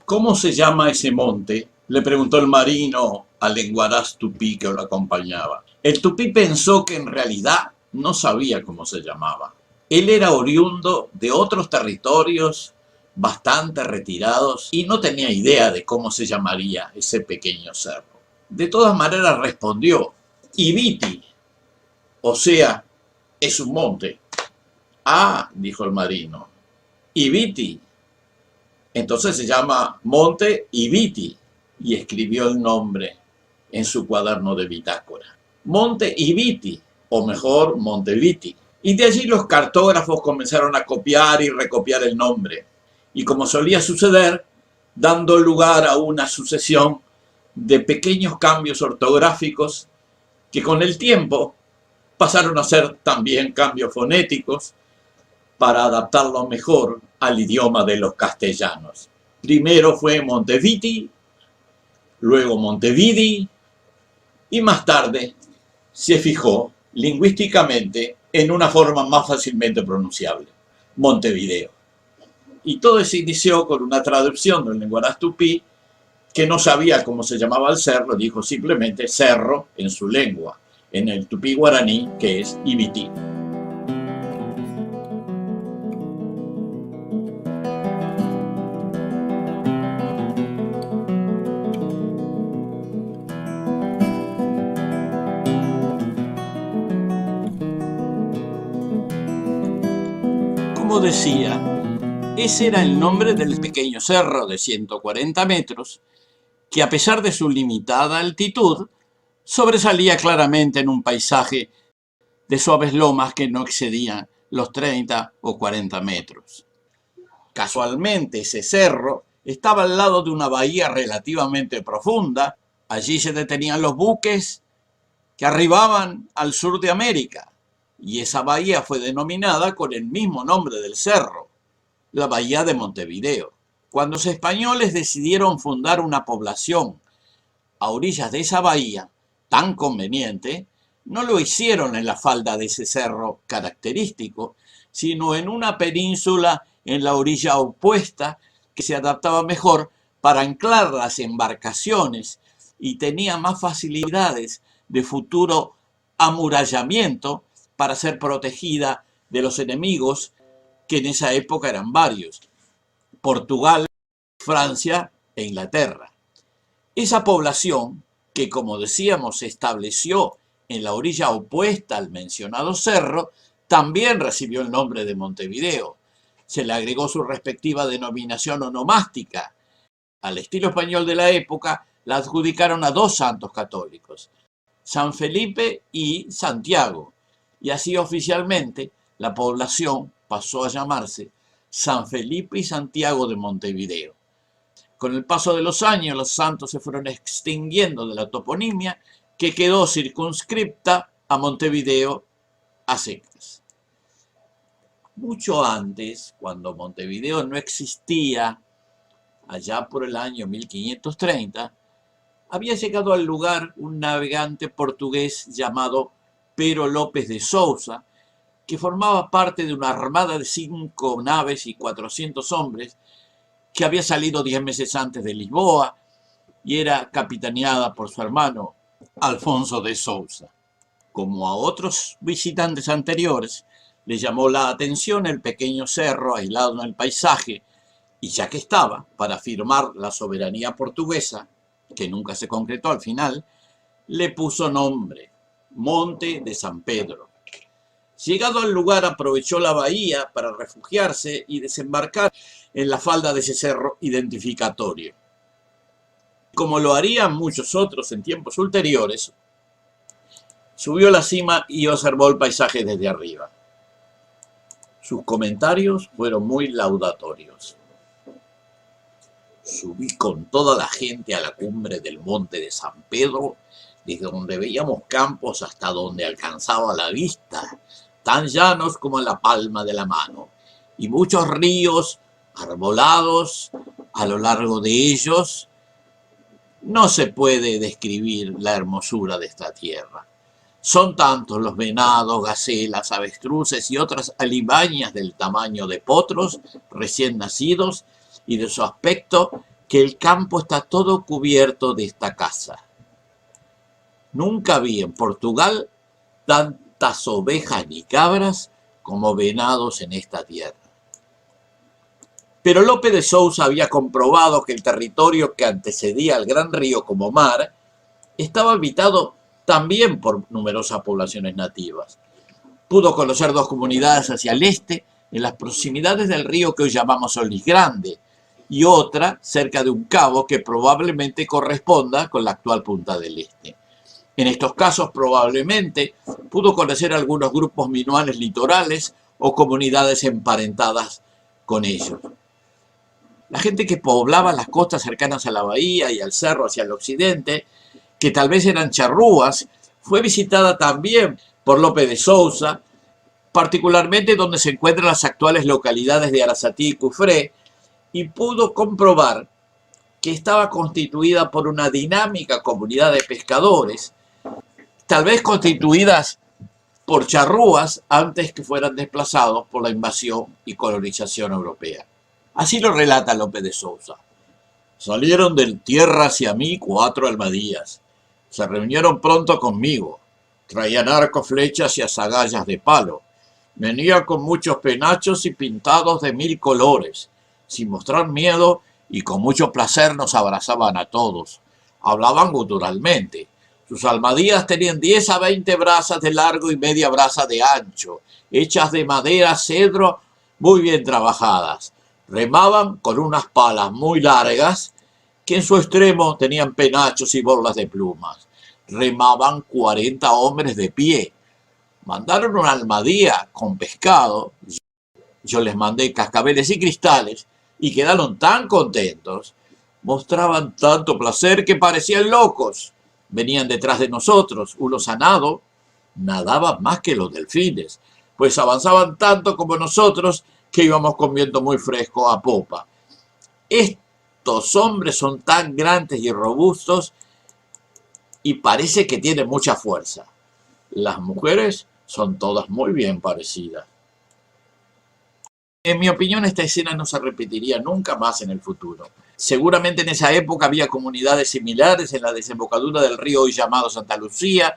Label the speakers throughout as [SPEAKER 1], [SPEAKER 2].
[SPEAKER 1] ¿Cómo se llama ese monte?, le preguntó el marino al lenguaraz tupí que lo acompañaba. El tupí pensó que en realidad no sabía cómo se llamaba. Él era oriundo de otros territorios bastante retirados y no tenía idea de cómo se llamaría ese pequeño cerro. De todas maneras respondió: Ibiti, o sea, es un monte. Ah, dijo el marino, Ibiti, entonces se llama Monte Ibiti, y escribió el nombre en su cuaderno de bitácora. Monte Ibiti, o mejor, Monteviti. Y de allí los cartógrafos comenzaron a copiar y recopiar el nombre. Y como solía suceder, dando lugar a una sucesión de pequeños cambios ortográficos que con el tiempo pasaron a ser también cambios fonéticos para adaptarlo mejor al idioma de los castellanos. Primero fue Monteviti, luego Montevidi, y más tarde se fijó lingüísticamente en una forma más fácilmente pronunciable: Montevideo. Y todo se inició con una traducción del lenguaraz tupí, que no sabía cómo se llamaba el cerro, dijo simplemente cerro en su lengua, en el tupí guaraní, que es Ibiti. Como decía, ese era el nombre del pequeño cerro de 140 metros, que a pesar de su limitada altitud, sobresalía claramente en un paisaje de suaves lomas que no excedían los 30 o 40 metros. Casualmente ese cerro estaba al lado de una bahía relativamente profunda. Allí se detenían los buques que arribaban al sur de América, y esa bahía fue denominada con el mismo nombre del cerro, la bahía de Montevideo. Cuando los españoles decidieron fundar una población a orillas de esa bahía tan conveniente, no lo hicieron en la falda de ese cerro característico, sino en una península en la orilla opuesta que se adaptaba mejor para anclar las embarcaciones y tenía más facilidades de futuro amurallamiento para ser protegida de los enemigos, que en esa época eran varios: Portugal, Francia e Inglaterra. Esa población, que como decíamos se estableció en la orilla opuesta al mencionado cerro, también recibió el nombre de Montevideo. Se le agregó su respectiva denominación onomástica. Al estilo español de la época, la adjudicaron a dos santos católicos, San Felipe y Santiago, y así oficialmente la población pasó a llamarse San Felipe y Santiago de Montevideo. Con el paso de los años, los santos se fueron extinguiendo de la toponimia, que quedó circunscripta a Montevideo a secas. Mucho antes, cuando Montevideo no existía, allá por el año 1530, había llegado al lugar un navegante portugués llamado Pero López de Sousa, que formaba parte de una armada de 5 naves y 400 hombres, que había salido 10 meses antes de Lisboa y era capitaneada por su hermano Alfonso de Sousa. Como a otros visitantes anteriores, le llamó la atención el pequeño cerro aislado en el paisaje, y ya que estaba para firmar la soberanía portuguesa, que nunca se concretó al final, le puso nombre: Monte de San Pedro. Llegado al lugar, aprovechó la bahía para refugiarse y desembarcar en la falda de ese cerro identificatorio. Como lo harían muchos otros en tiempos ulteriores, subió a la cima y observó el paisaje desde arriba. Sus comentarios fueron muy laudatorios. Subí con toda la gente a la cumbre del Monte de San Pedro, desde donde veíamos campos hasta donde alcanzaba la vista, tan llanos como la palma de la mano, y muchos ríos arbolados a lo largo de ellos. No se puede describir la hermosura de esta tierra. Son tantos los venados, gacelas, avestruces y otras alimañas del tamaño de potros recién nacidos y de su aspecto que el campo está todo cubierto de esta casa. Nunca vi en Portugal tantas ovejas ni cabras como venados en esta tierra. Pero Lope de Sousa había comprobado que el territorio que antecedía al gran río como mar estaba habitado también por numerosas poblaciones nativas. Pudo conocer dos comunidades hacia el este, en las proximidades del río que hoy llamamos Solís Grande, y otra cerca de un cabo que probablemente corresponda con la actual Punta del Este. En estos casos probablemente pudo conocer algunos grupos minuanes litorales o comunidades emparentadas con ellos. La gente que poblaba las costas cercanas a la bahía y al cerro hacia el occidente, que tal vez eran charrúas, fue visitada también por Lope de Sousa, particularmente donde se encuentran las actuales localidades de Arasatí y Cufré, y pudo comprobar que estaba constituida por una dinámica comunidad de pescadores, tal vez constituidas por charrúas antes que fueran desplazados por la invasión y colonización europea. Así lo relata Lope de Sousa. Salieron del tierra hacia mí 4 almadías. Se reunieron pronto conmigo. Traían arcos, flechas y azagallas de palo. Venía con muchos penachos y pintados de 1000 colores. Sin mostrar miedo y con mucho placer nos abrazaban a todos. Hablaban guturalmente. Sus almadías tenían 10 a 20 brazas de largo y media braza de ancho, hechas de madera cedro muy bien trabajadas. Remaban con unas palas muy largas que en su extremo tenían penachos y borlas de plumas. Remaban 40 hombres de pie. Mandaron una almadía con pescado. Yo les mandé cascabeles y cristales y quedaron tan contentos. Mostraban tanto placer que parecían locos. Venían detrás de nosotros, unos a nado, nadaban más que los delfines, pues avanzaban tanto como nosotros que íbamos con viento muy fresco a popa. Estos hombres son tan grandes y robustos y parece que tienen mucha fuerza. Las mujeres son todas muy bien parecidas. En mi opinión, esta escena no se repetiría nunca más en el futuro. Seguramente en esa época había comunidades similares en la desembocadura del río hoy llamado Santa Lucía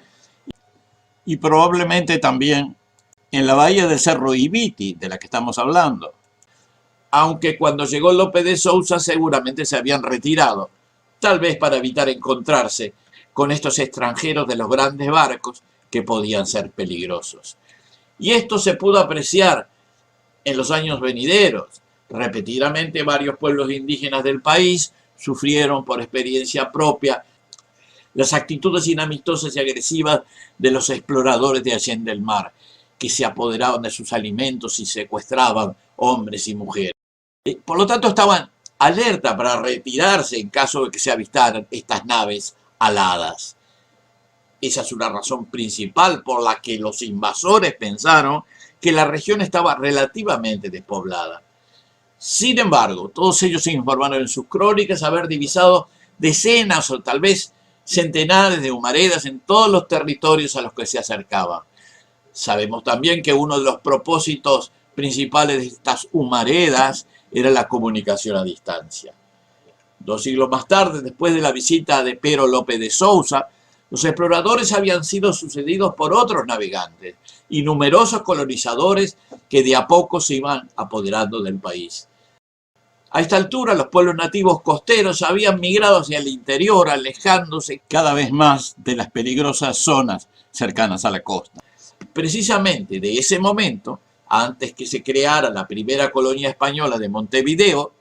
[SPEAKER 1] y probablemente también en la bahía del Cerro Ibiti, de la que estamos hablando. Aunque cuando llegó Lope de Sousa seguramente se habían retirado, tal vez para evitar encontrarse con estos extranjeros de los grandes barcos que podían ser peligrosos. Y esto se pudo apreciar en los años venideros. Repetidamente varios pueblos indígenas del país sufrieron por experiencia propia las actitudes inamistosas y agresivas de los exploradores de Allende el Mar, que se apoderaban de sus alimentos y secuestraban hombres y mujeres. Por lo tanto, estaban alerta para retirarse en caso de que se avistaran estas naves aladas. Esa es una razón principal por la que los invasores pensaron que la región estaba relativamente despoblada. Sin embargo, todos ellos se informaron en sus crónicas haber divisado decenas o tal vez centenares de humaredas en todos los territorios a los que se acercaban. Sabemos también que uno de los propósitos principales de estas humaredas era la comunicación a distancia. 2 siglos más tarde, después de la visita de Pero Lope de Sousa, los exploradores habían sido sucedidos por otros navegantes y numerosos colonizadores que de a poco se iban apoderando del país. A esta altura, los pueblos nativos costeros habían migrado hacia el interior, alejándose cada vez más de las peligrosas zonas cercanas a la costa. Precisamente de ese momento, antes que se creara la primera colonia española de Montevideo,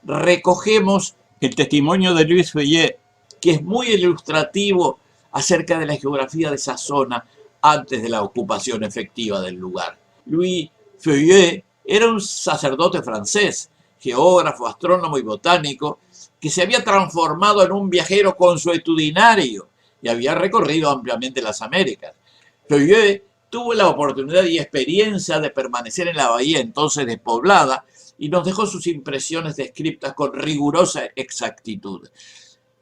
[SPEAKER 1] recogemos el testimonio de Louis Feuillet, que es muy ilustrativo acerca de la geografía de esa zona antes de la ocupación efectiva del lugar. Louis Feuillet era un sacerdote francés, geógrafo, astrónomo y botánico, que se había transformado en un viajero consuetudinario y había recorrido ampliamente las Américas. Feuillet tuvo la oportunidad y experiencia de permanecer en la bahía entonces despoblada y nos dejó sus impresiones descritas con rigurosa exactitud.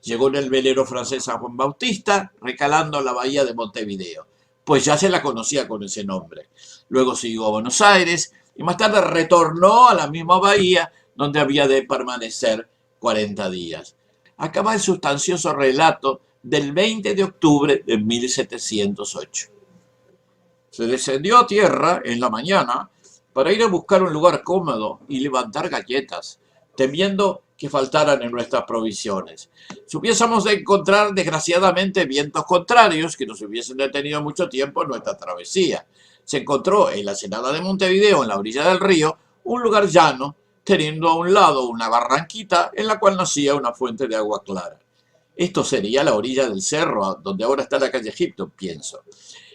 [SPEAKER 1] Llegó en el velero francés San Juan Bautista, recalando la bahía de Montevideo, pues ya se la conocía con ese nombre. Luego siguió a Buenos Aires y más tarde retornó a la misma bahía donde había de permanecer 40 días. Acá va el sustancioso relato del 20 de octubre de 1708. Se descendió a tierra en la mañana para ir a buscar un lugar cómodo y levantar galletas, temiendo que faltaran en nuestras provisiones. Si hubiésemos de encontrar, desgraciadamente, vientos contrarios que nos hubiesen detenido mucho tiempo en nuestra travesía. Se encontró en la ensenada de Montevideo, en la orilla del río, un lugar llano, teniendo a un lado una barranquita en la cual nacía una fuente de agua clara. Esto sería la orilla del cerro, donde ahora está la calle Egipto, pienso.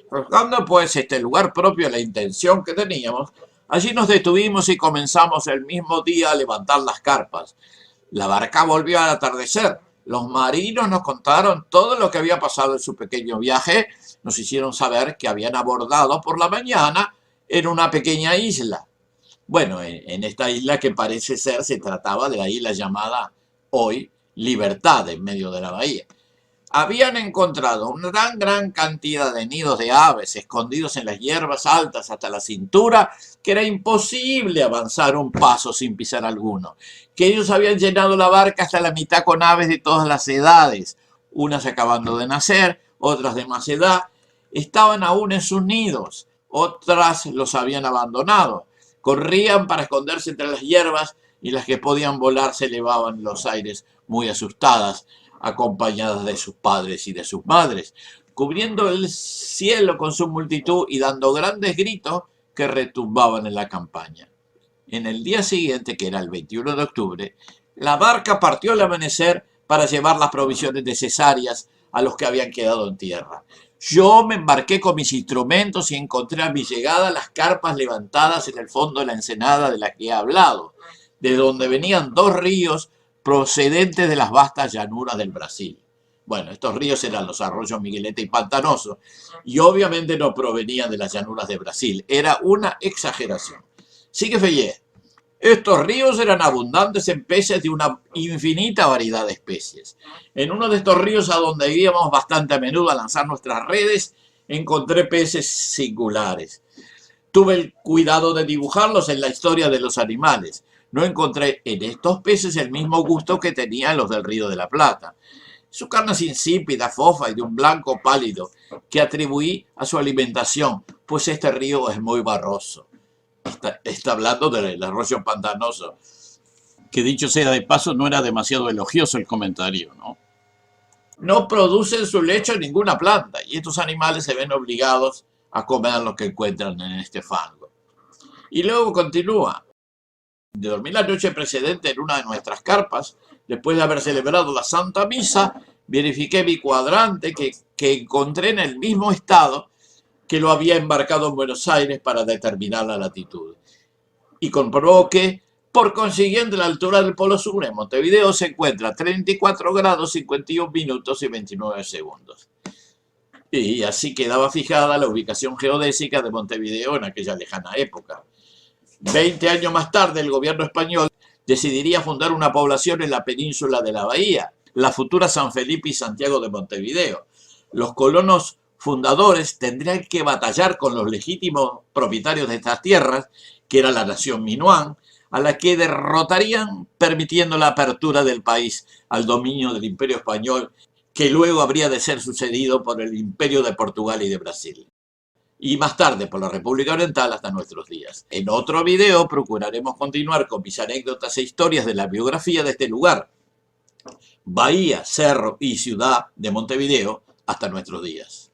[SPEAKER 1] Buscando pues este lugar propio a la intención que teníamos, allí nos detuvimos y comenzamos el mismo día a levantar las carpas. La barca volvió al atardecer. Los marinos nos contaron todo lo que había pasado en su pequeño viaje. Nos hicieron saber que habían abordado por la mañana en una pequeña isla. Bueno, en esta isla que parece ser se trataba de la isla llamada hoy Libertad, en medio de la bahía. Habían encontrado una gran cantidad de nidos de aves escondidos en las hierbas altas hasta la cintura, que era imposible avanzar un paso sin pisar alguno. Que ellos habían llenado la barca hasta la mitad con aves de todas las edades, unas acabando de nacer, otras de más edad, estaban aún en sus nidos, otras los habían abandonado. Corrían para esconderse entre las hierbas y las que podían volar se elevaban en los aires muy asustadas, acompañadas de sus padres y de sus madres, cubriendo el cielo con su multitud y dando grandes gritos que retumbaban en la campaña. En el día siguiente, que era el 21 de octubre, la barca partió al amanecer para llevar las provisiones necesarias a los que habían quedado en tierra. Yo me embarqué con mis instrumentos y encontré a mi llegada las carpas levantadas en el fondo de la ensenada de la que he hablado, de donde venían dos ríos procedentes de las vastas llanuras del Brasil. Bueno, estos ríos eran los arroyos Miguelete y Pantanoso, y obviamente no provenían de las llanuras de Brasil. Era una exageración. Sigue Feyé. Estos ríos eran abundantes en peces de una infinita variedad de especies. En uno de estos ríos, a donde íbamos bastante a menudo a lanzar nuestras redes, encontré peces singulares. Tuve el cuidado de dibujarlos en la historia de los animales. No encontré en estos peces el mismo gusto que tenían los del Río de la Plata. Su carne es insípida, fofa y de un blanco pálido, que atribuí a su alimentación, pues este río es muy barroso. Está hablando del arroyo pantanoso, que dicho sea de paso no era demasiado elogioso el comentario, ¿no? No produce en su lecho ninguna planta y estos animales se ven obligados a comer lo que encuentran en este fango. Y luego continúa. De dormir la noche precedente en una de nuestras carpas, después de haber celebrado la Santa Misa, verifiqué mi cuadrante que encontré en el mismo estado que lo había embarcado en Buenos Aires para determinar la latitud. Y comprobó que, por consiguiente, la altura del Polo Sur en Montevideo se encuentra a 34 grados 51 minutos y 29 segundos. Y así quedaba fijada la ubicación geodésica de Montevideo en aquella lejana época. 20 años más tarde, el gobierno español decidiría fundar una población en la península de la Bahía, la futura San Felipe y Santiago de Montevideo. Los colonos fundadores tendrían que batallar con los legítimos propietarios de estas tierras, que era la nación Minuán, a la que derrotarían permitiendo la apertura del país al dominio del Imperio Español, que luego habría de ser sucedido por el Imperio de Portugal y de Brasil. Y más tarde por la República Oriental hasta nuestros días. En otro video procuraremos continuar con mis anécdotas e historias de la biografía de este lugar, bahía, cerro y ciudad de Montevideo, hasta nuestros días.